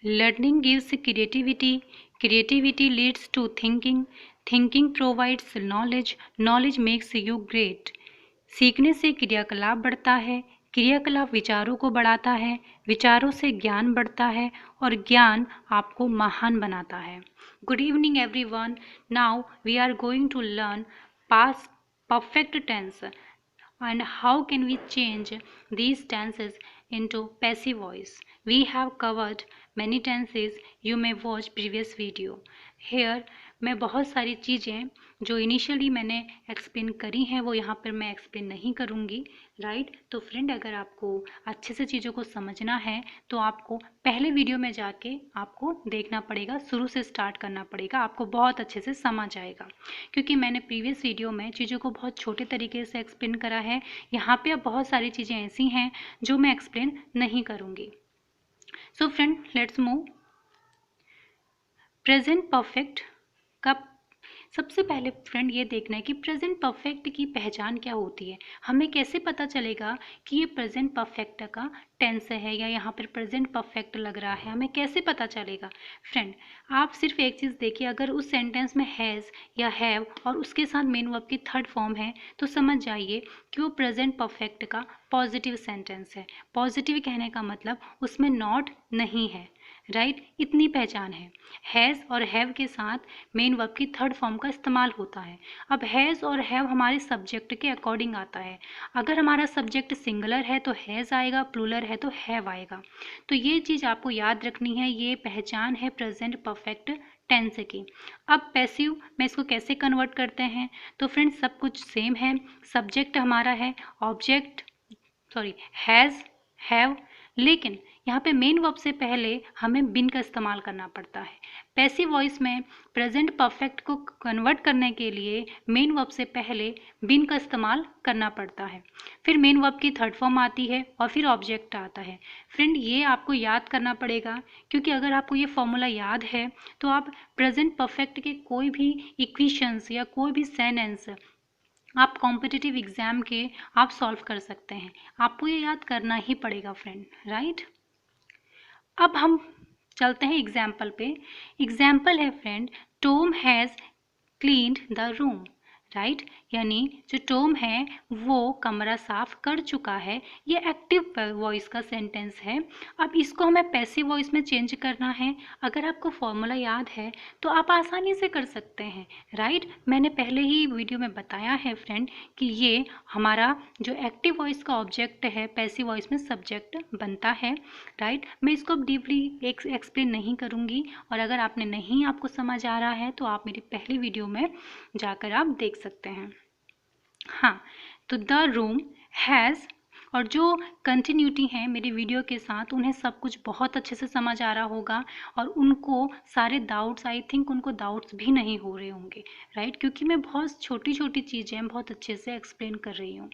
Learning gives creativity, creativity leads to thinking, thinking provides knowledge, knowledge makes you great. सीखने से क्रियाकलाप बढ़ता है, क्रियाकलाप विचारों को बढ़ाता है, विचारों से ज्ञान बढ़ता है और ज्ञान आपको महान बनाता है. Good evening everyone. Now we are going to learn past perfect tense and how can we change these tenses into passive voice. We have covered many tenses. You may watch previous video. Here मैं बहुत सारी चीज़ें जो initially मैंने explain करी हैं वो यहाँ पर मैं एक्सप्लेन नहीं करूँगी, राइट. तो फ्रेंड, अगर आपको अच्छे से चीज़ों को समझना है तो आपको पहले वीडियो में जाके आपको देखना पड़ेगा, शुरू से स्टार्ट करना पड़ेगा, आपको बहुत अच्छे से समझ आएगा. क्योंकि मैंने प्रीवियस वीडियो में चीज़ों को बहुत छोटे तरीके से एक्सप्लेन करा है. यहाँ पे अब बहुत सारी चीज़ें ऐसी हैं जो मैं एक्सप्लेन नहीं करूँगी. So friend, let's move. Present perfect का सबसे पहले फ्रेंड ये देखना है कि प्रेजेंट परफेक्ट की पहचान क्या होती है. हमें कैसे पता चलेगा कि ये प्रेजेंट परफेक्ट का टेंस है या यहाँ पर प्रेजेंट परफेक्ट लग रहा है, हमें कैसे पता चलेगा. फ्रेंड, आप सिर्फ एक चीज़ देखिए, अगर उस सेंटेंस में हैज़ या हैव और उसके साथ मेन वर्ब की थर्ड फॉर्म है तो समझ जाइए कि वो प्रेजेंट परफेक्ट का पॉजिटिव सेंटेंस है. पॉजिटिव कहने का मतलब उसमें नॉट नहीं है, राइट. इतनी पहचान है. हैज़ और हैव के साथ मेन वर्ब की थर्ड फॉर्म का इस्तेमाल होता है. अब हैज़ और हैव हमारे सब्जेक्ट के अकॉर्डिंग आता है. अगर हमारा सब्जेक्ट सिंगुलर है तो हैज़ आएगा, प्लूरल है तो हैव आएगा. तो ये चीज़ आपको याद रखनी है. ये पहचान है प्रेजेंट परफेक्ट टेंस की. अब पैसिव में इसको कैसे कन्वर्ट करते हैं, तो फ्रेंड्स सब कुछ सेम है. सब्जेक्ट हमारा है ऑब्जेक्ट, हैज़, हैव, लेकिन यहाँ पे मेन वर्ब से पहले हमें बिन का इस्तेमाल करना पड़ता है. पैसिव वॉइस में प्रेजेंट परफेक्ट को कन्वर्ट करने के लिए मेन वर्ब से पहले बिन का इस्तेमाल करना पड़ता है. फिर मेन वर्ब की थर्ड फॉर्म आती है और फिर ऑब्जेक्ट आता है. फ्रेंड, ये आपको याद करना पड़ेगा, क्योंकि अगर आपको ये फॉर्मूला याद है तो आप प्रेजेंट परफेक्ट के कोई भी इक्वेशंस या कोई भी सेंटेंस आप कॉम्पिटिटिव एग्जाम के आप सॉल्व कर सकते हैं. आपको ये याद करना ही पड़ेगा फ्रेंड, राइट. अब हम चलते हैं एग्जाम्पल पे. एग्जाम्पल है friend, Tom has cleaned the room, right. यानी जो टॉम है वो कमरा साफ कर चुका है. ये एक्टिव वॉइस का सेंटेंस है. अब इसको हमें पैसिव वॉइस में चेंज करना है. अगर आपको फॉर्मूला याद है तो आप आसानी से कर सकते हैं, राइट. मैंने पहले ही वीडियो में बताया है फ्रेंड कि ये हमारा जो एक्टिव वॉइस का ऑब्जेक्ट है पैसिव वॉइस में सब्जेक्ट बनता है, राइट. मैं इसको डीपली एक्सप्लेन नहीं करूँगी, और अगर आपने नहीं आपको समझ आ रहा है तो आप मेरी पहली वीडियो में जाकर आप देख सकते हैं. हाँ, तो द रूम हैज़, और जो कंटिन्यूटी है मेरी वीडियो के साथ उन्हें सब कुछ बहुत अच्छे से समझ आ रहा होगा और उनको सारे डाउट्स, आई थिंक उनको डाउट्स भी नहीं हो रहे होंगे, राइट. क्योंकि मैं बहुत छोटी छोटी चीज़ें बहुत अच्छे से एक्सप्लेन कर रही हूँ.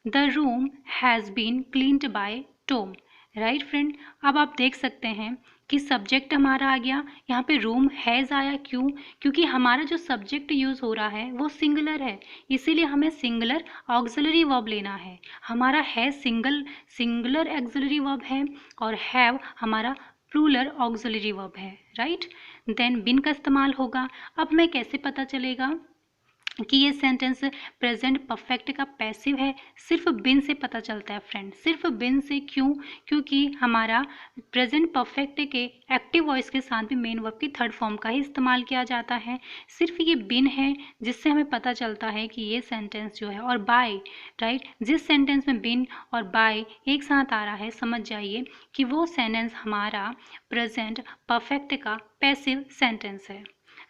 The room has been cleaned by Tom, right friend. अब आप देख सकते हैं कि सब्जेक्ट हमारा आ गया, यहाँ पे रूम हैज़ आया. क्यों? क्योंकि हमारा जो सब्जेक्ट यूज़ हो रहा है वो सिंगुलर है, इसीलिए हमें सिंगुलर ऑक्सिलरी वर्ब लेना है. हमारा है सिंगुलर ऑक्सिलरी वर्ब है और हैव हमारा प्लूरल ऑक्सिलरी वर्ब है, राइट. देन बिन का इस्तेमाल होगा. अब हमें कैसे पता चलेगा कि ये सेंटेंस प्रेजेंट परफेक्ट का पैसिव है? सिर्फ बिन से पता चलता है फ्रेंड, सिर्फ बिन से. क्यों? क्योंकि हमारा प्रेजेंट परफेक्ट के एक्टिव वॉइस के साथ भी मेन वर्ब की थर्ड फॉर्म का ही इस्तेमाल किया जाता है. सिर्फ ये बिन है जिससे हमें पता चलता है कि ये सेंटेंस जो है, और बाय, राइट. जिस सेंटेंस में बिन और बाय एक साथ आ रहा है समझ जाइए कि वो सेंटेंस हमारा प्रेजेंट परफेक्ट का पैसिव सेंटेंस है,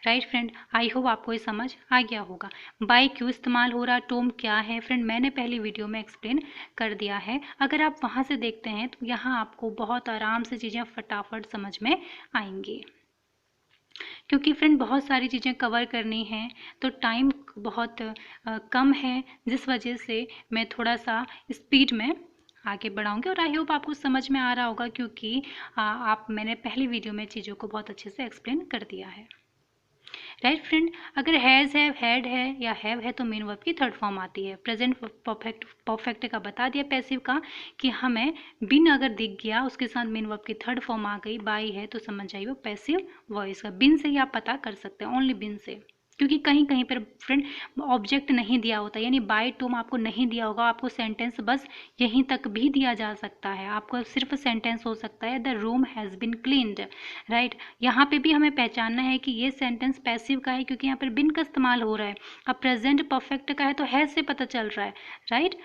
राइट फ्रेंड. आई होप आपको ये समझ आ गया होगा. बाय क्यों इस्तेमाल हो रहा, टॉम क्या है फ्रेंड, मैंने पहली वीडियो में एक्सप्लेन कर दिया है. अगर आप वहाँ से देखते हैं तो यहाँ आपको बहुत आराम से चीज़ें फटाफट समझ में आएंगी. क्योंकि फ्रेंड बहुत सारी चीज़ें कवर करनी हैं तो टाइम बहुत कम है, जिस वजह से मैं थोड़ा सा स्पीड में आगे बढ़ाऊंगी. और आई होप आपको समझ में आ रहा होगा, क्योंकि मैंने पहली वीडियो में चीज़ों को बहुत अच्छे से एक्सप्लेन कर दिया है. Right friend. अगर हैज़ है, हैड है या हैव है तो मेन वर्ब की थर्ड फॉर्म आती है। प्रेजेंट परफेक्ट का बता दिया पैसिव का कि हमें बिन अगर दिख गया उसके साथ मेन वर्ब की थर्ड फॉर्म आ गई, बाई है तो समझ जाइए वो पैसिव वॉइस का। बिन से ही आप पता कर सकते हैं, ओनली बिन से, क्योंकि कहीं कहीं पर फ्रेंड ऑब्जेक्ट नहीं दिया होता, यानी बाय टूम आपको नहीं दिया होगा, आपको सेंटेंस बस यहीं तक भी दिया जा सकता है, आपको सिर्फ सेंटेंस हो सकता है the room has been cleaned, right. यहाँ पे भी हमें पहचानना है कि ये सेंटेंस पैसिव का है क्योंकि यहाँ पर बिन का इस्तेमाल हो रहा है। अब प्रेजेंट परफेक्ट का है तो हैज़ से पता चल रहा है, राइट।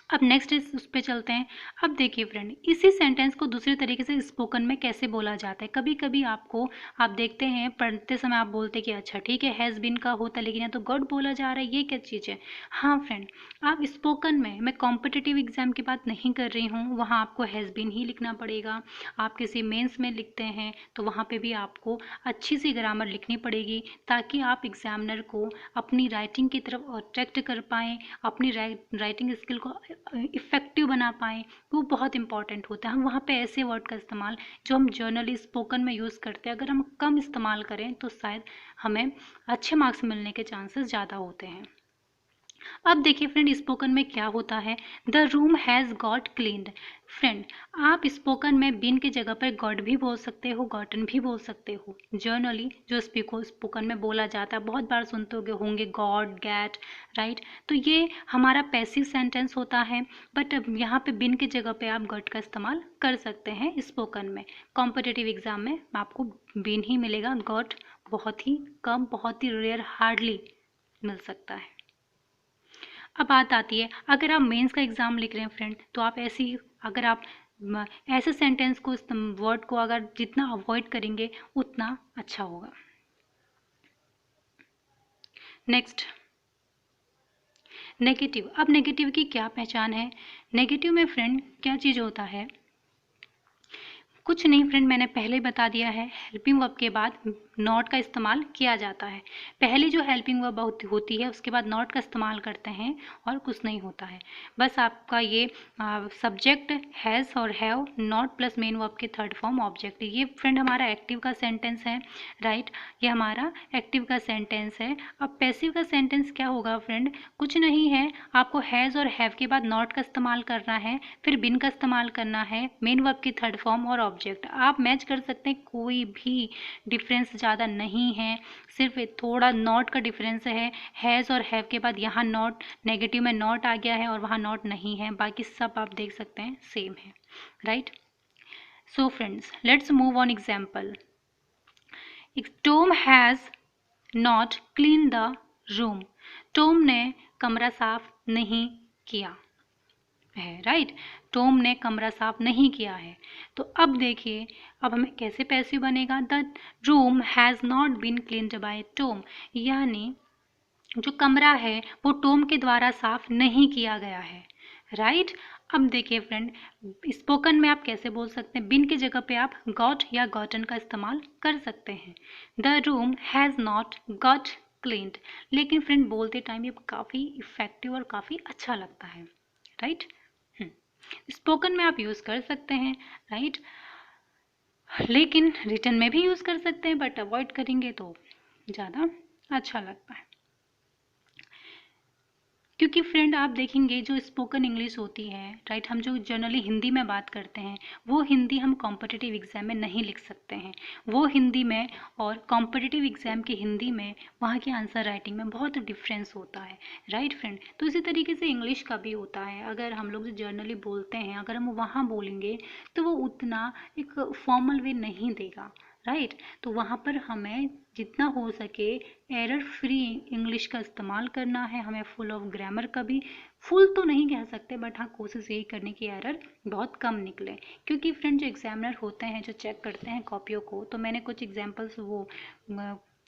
अब नेक्स्ट उस पर चलते हैं। अब देखिए फ्रेंड, इसी सेंटेंस को दूसरे तरीके से स्पोकन में कैसे बोला जाता है। कभी कभी आपको, आप देखते हैं पढ़ते समय आप बोलते कि अच्छा ठीक है हैज़ बिन का होता है, लेकिन यहाँ तो गॉट बोला जा रहा है, ये क्या चीज़ है। हाँ फ्रेंड, आप स्पोकन में, मैं कॉम्पिटिटिव एग्जाम की बात नहीं कर रही हूँ, वहाँ आपको हैज़ बिन ही लिखना पड़ेगा। आप किसी मेंस में लिखते हैं तो वहाँ पर भी आपको अच्छी सी ग्रामर लिखनी पड़ेगी ताकि आप एग्जामिनर को अपनी राइटिंग की तरफ अट्रैक्ट कर पाएँ, अपनी राइटिंग स्किल को इफ़ेक्टिव बना पाएँ। वो बहुत इंपॉर्टेंट होता है। हम वहाँ पे ऐसे वर्ड का इस्तेमाल जो हम जर्नली स्पोकन में यूज़ करते हैं, अगर हम कम इस्तेमाल करें तो शायद हमें अच्छे मार्क्स मिलने के चांसेस ज़्यादा होते हैं। अब देखिए फ्रेंड, स्पोकन में क्या होता है, the room has got cleaned. Friend, आप स्पोकन में बिन की जगह पर गॉट भी बोल सकते हो, गॉटन भी बोल सकते हो। जर्नली जो स्पोकन में बोला जाता है, बहुत बार सुनते होंगे गॉट, गैट, राइट। तो ये हमारा पैसिव सेंटेंस होता है, बट यहाँ पे बिन की जगह पे आप गॉट का इस्तेमाल कर सकते हैं स्पोकन में। कॉम्पिटिटिव एग्जाम में आपको बिन ही मिलेगा, गॉट बहुत ही कम, बहुत ही रेयर, हार्डली मिल सकता है। अब बात आती है, अगर आप मेंस का एग्ज़ाम लिख रहे हैं फ्रेंड, तो आप ऐसी, अगर आप ऐसे सेंटेंस को, वर्ड को अगर जितना अवॉइड करेंगे उतना अच्छा होगा। Next, negative. अब नेगेटिव की क्या पहचान है। नेगेटिव में फ्रेंड क्या चीज़ होता है, कुछ नहीं फ्रेंड, मैंने पहले ही बता दिया है, हेल्पिंग वर्ब के बाद नॉट का इस्तेमाल किया जाता है। पहले जो हेल्पिंग वर्ब होती है उसके बाद नॉट का इस्तेमाल करते हैं और कुछ नहीं होता है। बस आपका ये सब्जेक्ट हैज़ और have, not plus main verb के थर्ड फॉर्म ऑब्जेक्ट, ये फ्रेंड हमारा एक्टिव का सेंटेंस है, राइट। ये हमारा एक्टिव का सेंटेंस है। अब पैसिव का सेंटेंस क्या होगा फ्रेंड, कुछ नहीं है, आपको हैज़ और हैव के बाद नॉट का इस्तेमाल करना है, फिर बिन का इस्तेमाल करना है, मेन वर्ब की थर्ड फॉर्म और ऑब्जेक्ट। आप मैच कर सकते हैं, कोई भी डिफरेंस ज़्यादा नहीं है, सिर्फ थोड़ा नॉट का डिफरेंस है। हैज़ और हैव के बाद यहाँ नॉट, नेगेटिव में नॉट आ गया है और वहाँ नॉट नहीं है, बाकी सब आप देख सकते हैं सेम है, right. So friends, let's move on example. Tom has not clean the room. Tom ने कमरा साफ नहीं किया है, राइट। टॉम ने कमरा साफ नहीं किया है। तो अब देखिए, अब हमें कैसे पैसिव बनेगा, the room has not been cleaned by Tom, यानी जो कमरा है वो टॉम के द्वारा साफ नहीं किया गया है, राइट। अब देखिए फ्रेंड, स्पोकन में आप कैसे बोल सकते हैं, बिन की जगह पे आप गॉट या गॉटन का इस्तेमाल कर सकते हैं। The room has not got cleaned, लेकिन फ्रेंड बोलते टाइम ये काफ़ी इफेक्टिव और काफ़ी अच्छा लगता है, राइट। स्पोकन में आप यूज़ कर सकते हैं, राइट, लेकिन रिटन में भी यूज़ कर सकते हैं, बट अवॉइड करेंगे तो ज़्यादा अच्छा लगता है। क्योंकि फ्रेंड आप देखेंगे जो स्पोकन इंग्लिश होती है, राइट, हम जो जनरली हिंदी में बात करते हैं वो हिंदी हम कॉम्पिटिटिव एग्ज़ाम में नहीं लिख सकते हैं। वो हिंदी में और कॉम्पिटिटिव एग्ज़ाम की हिंदी में, वहाँ की आंसर राइटिंग में बहुत डिफरेंस होता है, राइट फ्रेंड। तो इसी तरीके से इंग्लिश का भी होता है, अगर हम लोग जो जर्नली बोलते हैं अगर हम वहाँ बोलेंगे तो वो उतना एक फॉर्मल वे नहीं देगा, राइट। तो वहाँ पर हमें जितना हो सके एरर फ्री इंग्लिश का इस्तेमाल करना है, हमें फुल ऑफ ग्रामर का भी, फुल तो नहीं कह सकते बट हाँ कोशिश यही करने की एरर बहुत कम निकले। क्योंकि फ्रेंड जो एग्जामिनर होते हैं जो चेक करते हैं कॉपियों को, तो मैंने कुछ एग्जाम्पल्स वो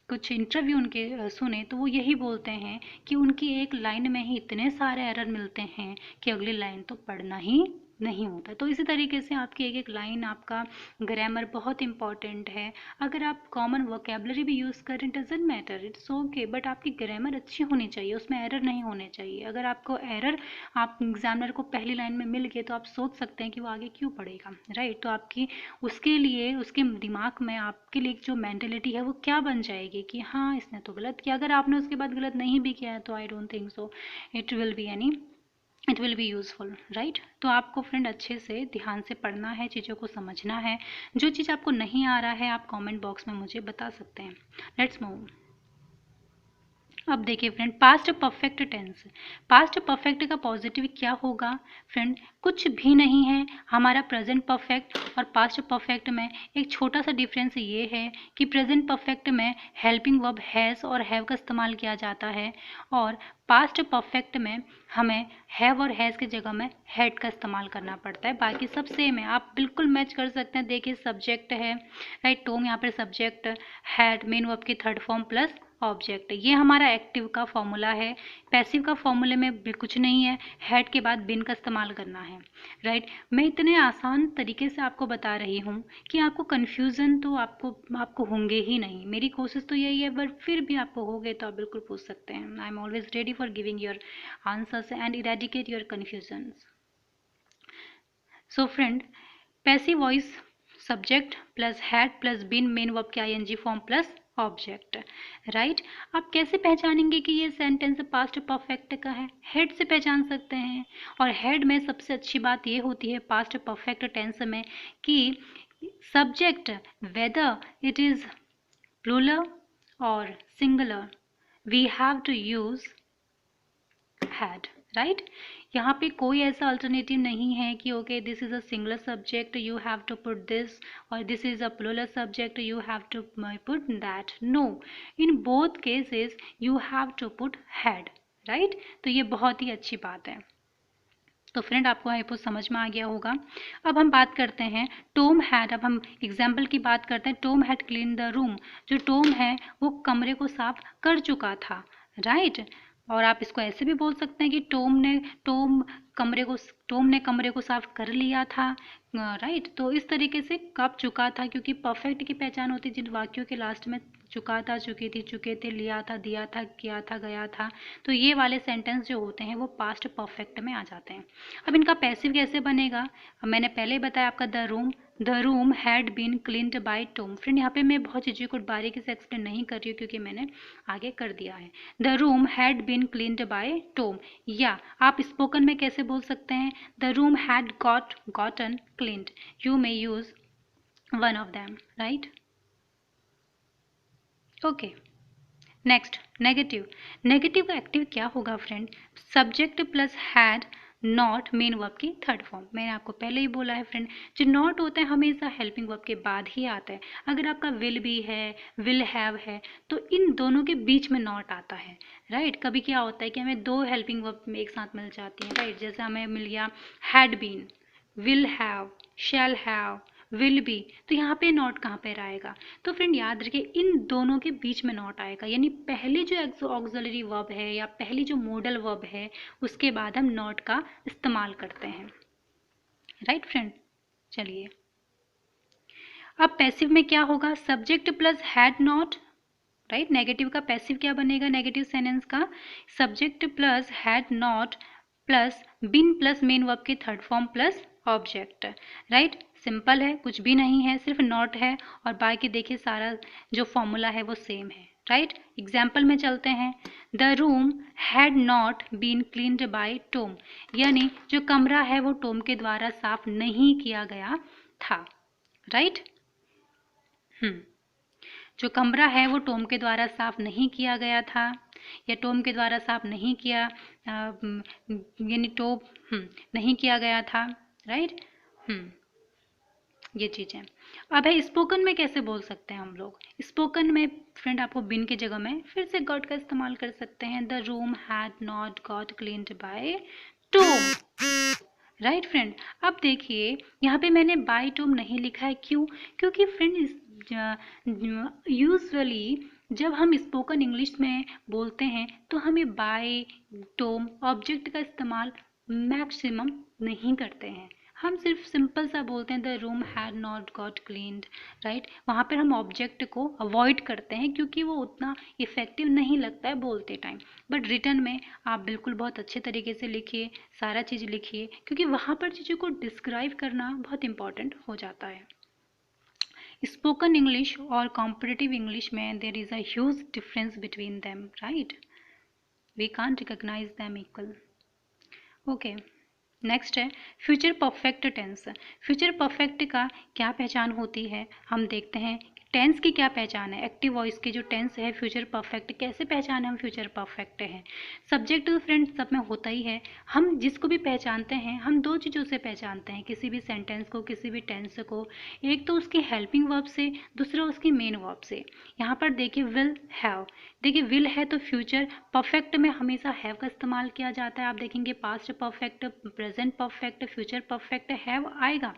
कुछ इंटरव्यू उनके सुने तो वो यही बोलते हैं कि उनकी एक लाइन में ही इतने सारे एरर मिलते हैं कि अगली लाइन तो पढ़ना ही नहीं होता। तो इसी तरीके से आपकी एक एक लाइन, आपका ग्रामर बहुत इंपॉर्टेंट है। अगर आप कॉमन वोकेबलरी भी यूज़ करें doesn't matter, it's okay, but आपकी ग्रामर अच्छी होनी चाहिए, उसमें एरर नहीं होने चाहिए। अगर आपको एरर आप एग्जामिनर को पहली लाइन में मिल गए तो आप सोच सकते हैं कि वो आगे क्यों पढ़ेगा, राइट। तो आपकी उसके लिए, उसके दिमाग में आपके लिए जो मेंटेलिटी है वो क्या बन जाएगी कि हाँ इसने तो गलत किया। अगर आपने उसके बाद गलत नहीं भी किया है तो I don't think so it will be useful, right. तो आपको फ्रेंड अच्छे से ध्यान से पढ़ना है, चीज़ों को समझना है। जो चीज़ आपको नहीं आ रहा है आप कमेंट बॉक्स में मुझे बता सकते हैं। Let's move. अब देखिए friend, past perfect tense. Past perfect का पॉजिटिव क्या होगा फ्रेंड? कुछ भी नहीं है। हमारा प्रेजेंट परफेक्ट और पास्ट परफेक्ट में एक छोटा सा डिफरेंस ये है कि प्रेजेंट परफेक्ट में हेल्पिंग वर्ब हैज़ और हैव का इस्तेमाल किया जाता है, और पास्ट परफेक्ट में हमें हैव और हैज़ की जगह में हैड का इस्तेमाल करना पड़ता है। बाकी सब सेम है, आप बिल्कुल मैच कर सकते हैं। देखिए सब्जेक्ट है, राइट, टोम यहाँ पर सब्जेक्ट, हैड मेन वर्ब की थर्ड फॉर्म प्लस ऑब्जेक्ट। ये हमारा एक्टिव का फॉर्मूला है। पैसिव का फॉर्मूले में भी कुछ नहीं है, हैड के बाद बिन का इस्तेमाल करना है, राइट। मैं इतने आसान तरीके से आपको बता रही हूँ कि आपको कन्फ्यूज़न तो आपको होंगे ही नहीं। मेरी कोशिश तो यही है, बट फिर भी आपको हो गए तो आप बिल्कुल पूछ सकते हैं। I am always ready for giving your answers and eradicate your confusions. So friend, passive voice subject plus had plus been main verb के ING form plus object, right. आप कैसे पहचानेंगे कि ये सेंटेंस पास्ट परफेक्ट का है? Head से पहचान सकते हैं। और हेड में सबसे अच्छी बात ये होती है पास्ट परफेक्ट टेंस में कि subject whether it is plural और singular we have to use had, right. यहाँ पे कोई ऐसा अल्टरनेटिव नहीं है कि okay this is a singular subject you have to put this, और this is a plural subject you have to put that. No, in both cases you have to put had, right. तो ये बहुत ही अच्छी बात है। तो friend आपको hypo समझ में आ गया होगा। अब हम बात करते हैं टॉम हैड। अब हम एग्जाम्पल की बात करते हैं। Tom had clean the room. जो टॉम है वो कमरे को साफ कर चुका था, राइट। और आप इसको ऐसे भी बोल सकते हैं कि टॉम ने कमरे को साफ कर लिया था, राइट। तो इस तरीके से कब चुका था, क्योंकि परफेक्ट की पहचान होती है जिन वाक्यों के लास्ट में चुका था, चुकी थी, चुके थे, लिया था, दिया था, किया था, गया था। तो ये वाले सेंटेंस जो होते हैं वो पास्ट परफेक्ट में आ जाते हैं। अब इनका पैसिव कैसे बनेगा? अब मैंने पहले ही बताया आपका the room had been cleaned by Tom. Friend यहाँ पे मैं बहुत चीज़ों को बारीकी से एक्सप्लेन नहीं कर रही हूँ क्योंकि मैंने आगे कर दिया है। The room had been cleaned by Tom. या आप स्पोकन में कैसे बोल सकते हैं? The room had gotten cleaned. You may use one of them, right. Okay, next negative. Negative का एक्टिव क्या होगा friend? Subject plus had not main verb की थर्ड फॉर्म। मैंने आपको पहले ही बोला है फ्रेंड, जो नॉट होता है हमेशा हेल्पिंग वर्ब के बाद ही आता है। अगर आपका विल भी है, विल हैव है, तो इन दोनों के बीच में नॉट आता है, राइट। कभी क्या होता है कि हमें दो हेल्पिंग वर्ब में एक साथ मिल जाती हैं, राइट। जैसे हमें मिल गया had been, will have, shall have, will be, तो यहाँ पे नॉट कहाँ पर आएगा? तो फ्रेंड याद रखिए इन दोनों के बीच में नॉट आएगा, यानी पहली जो ऑक्सिलरी वर्ब है या पहली जो मॉडल वर्ब है उसके बाद हम नॉट का इस्तेमाल करते हैं, राइट फ्रेंड। चलिए अब पैसिव में क्या होगा? Subject plus had not, right. Negative का पैसिव क्या बनेगा? नेगेटिव सेंटेंस का subject plus had not plus been plus main verb की third form plus object, right. Simple है, कुछ भी नहीं है, सिर्फ नॉट है और बाकी देखिए सारा जो फॉर्मूला है वो सेम है, राइट। एग्जाम्पल में चलते हैं। The room had not been cleaned by Tom, यानी जो कमरा है वो टॉम के द्वारा साफ नहीं किया गया था, राइट। जो कमरा है वो टॉम के द्वारा साफ नहीं किया गया था, या टॉम के द्वारा साफ नहीं किया, यानी टॉम नहीं किया गया था, राइट। ये चीज़ें। अब है स्पोकन में कैसे बोल सकते हैं हम लोग? स्पोकन में फ्रेंड आपको बिन की जगह में फिर से गॉट का इस्तेमाल कर सकते हैं। The room had not got cleaned by Tom, right friend. अब देखिए यहाँ पे मैंने बाय टॉम नहीं लिखा है, क्यों? क्योंकि फ्रेंड यूजुअली जब हम स्पोकन इंग्लिश में बोलते हैं तो हमें बाय टॉम ऑब्जेक्ट का इस्तेमाल मैक्सिमम नहीं करते हैं। हम सिर्फ सिंपल सा बोलते हैं the room had not got cleaned, right. वहाँ पर हम ऑब्जेक्ट को अवॉइड करते हैं क्योंकि वो उतना इफेक्टिव नहीं लगता है बोलते टाइम। बट रिटर्न में आप बिल्कुल बहुत अच्छे तरीके से लिखिए, सारा चीज़ लिखिए, क्योंकि वहाँ पर चीज़ों को डिस्क्राइब करना बहुत इंपॉर्टेंट हो जाता है। स्पोकन इंग्लिश और कॉम्पिटिटिव इंग्लिश में there is a huge difference between them, right. We can't recognise them equal. Okay, next है future perfect tense. Future perfect का क्या पहचान होती है, हम देखते हैं टेंस की क्या पहचान है। एक्टिव वॉइस की जो टेंस है फ्यूचर परफेक्ट, कैसे पहचान हम फ्यूचर परफेक्ट है। सब्जेक्ट तो फ्रेंड सब में होता ही है। हम जिसको भी पहचानते हैं हम दो चीज़ों से पहचानते हैं किसी भी सेंटेंस को, किसी भी टेंस को। एक तो उसकी हेल्पिंग वर्ब से, दूसरा उसकी मेन वर्ब से। यहाँ पर देखिए विल हैव, देखिए विल है तो फ्यूचर परफेक्ट में हमेशा हैव का इस्तेमाल किया जाता है। आप देखेंगे past perfect, present perfect, future perfect have आएगा,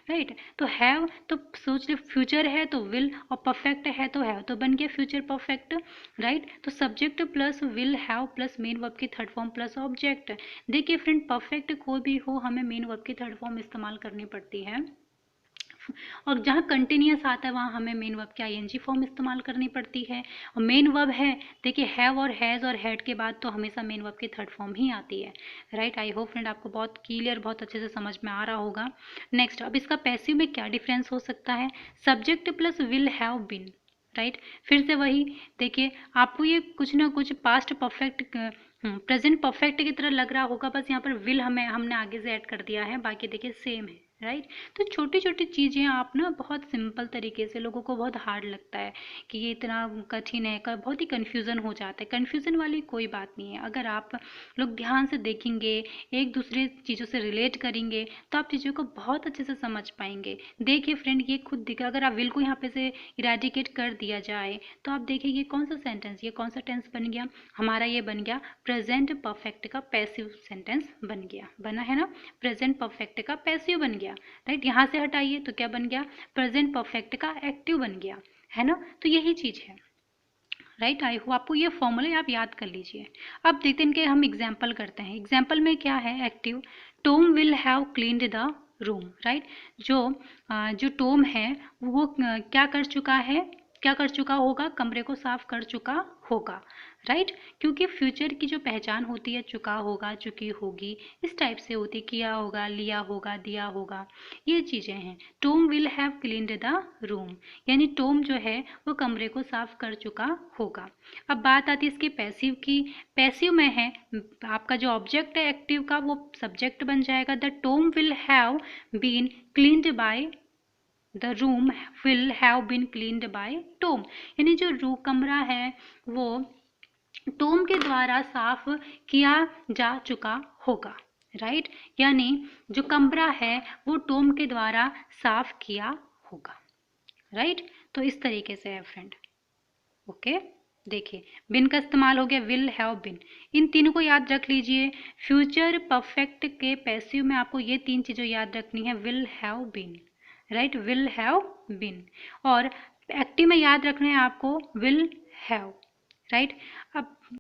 राइट। तो हैव तो सोच लो फ्यूचर है तो विल, और परफेक्ट है तो हैव, तो बन गया फ्यूचर परफेक्ट, राइट। तो subject plus will have plus main verb की थर्ड फॉर्म प्लस ऑब्जेक्ट। देखिए फ्रेंड परफेक्ट कोई भी हो हमें मेन वर्ब की थर्ड फॉर्म इस्तेमाल करनी पड़ती है, और जहाँ कंटिन्यूस आता है वहाँ हमें मेन वर्ब की आईएनजी फॉर्म इस्तेमाल करनी पड़ती है। और मेन वर्ब है देखिए हैव और हैज़ और हैड के बाद तो हमेशा मेन वर्ब की थर्ड फॉर्म ही आती है, राइट। आई होप फ्रेंड आपको बहुत क्लियर, बहुत अच्छे से समझ में आ रहा होगा। नेक्स्ट, अब इसका पैसिव में क्या डिफरेंस हो सकता है। Subject plus will have been, right. फिर से वही देखिए आपको ये कुछ ना कुछ पास्ट परफेक्ट, प्रेजेंट परफेक्ट की तरह लग रहा होगा, बस यहाँ पर विल हमने आगे से ऐड कर दिया है, बाकी देखिए सेम है, राइट। तो छोटी छोटी चीज़ें आप ना बहुत सिंपल तरीके से, लोगों को बहुत हार्ड लगता है कि ये इतना कठिन है, बहुत ही कन्फ्यूज़न हो जाता है। कन्फ्यूज़न वाली कोई बात नहीं है, अगर आप लोग ध्यान से देखेंगे, एक दूसरे चीज़ों से रिलेट करेंगे तो आप चीज़ों को बहुत अच्छे से समझ पाएंगे। देखिए फ्रेंड ये खुद दिखा, अगर आप विल को यहाँ पे से इरेडिकेट कर दिया जाए तो आप देखिए ये कौन सा सेंटेंस, ये कौन सा टेंस बन गया हमारा, ये बन गया प्रेजेंट परफेक्ट का पैसिव सेंटेंस बन गया, बना है ना, प्रेजेंट परफेक्ट का पैसिव बन गया, राइट। यहाँ से हटाइए तो क्या बन गया, प्रेजेंट परफेक्ट का एक्टिव बन गया, है ना। तो यही चीज़ है, राइट। आई होप आपको ये फॉर्मूले आप याद कर लीजिए। अब देखते हैं इनके हम एग्जाम्पल करते हैं। एग्जाम्पल में क्या है, active Tom will have cleaned the room, right. जो टॉम है वो क्या कर चुका है, क्या कर चुका होगा, कमरे को साफ कर चुका होगा, राइट। क्योंकि फ्यूचर की जो पहचान होती है चुका होगा, चुकी होगी, इस टाइप से होती है, किया होगा, लिया होगा, दिया होगा, ये चीज़ें हैं। Tom will have cleaned the room, यानी टॉम जो है वो कमरे को साफ कर चुका होगा। अब बात आती है इसके पैसिव की। पैसिव में है आपका जो ऑब्जेक्ट है एक्टिव का वो सब्जेक्ट बन जाएगा, the Tom will have been cleaned by, the room will have been cleaned by Tom, यानी जो रू कमरा है वो टॉम के द्वारा साफ किया जा चुका होगा, राइट। यानी जो कमरा है वो टॉम के द्वारा साफ किया होगा, राइट। तो इस तरीके से है फ्रेंड, ओके। देखिए बिन का इस्तेमाल हो गया, विल हैव बिन, इन तीनों को याद रख लीजिए। फ्यूचर परफेक्ट के पैसिव में आपको ये तीन चीज़ें याद रखनी है, will have been, right, will have been. और एक्टिव में याद रखना है आपको विल हैव, राइट। अब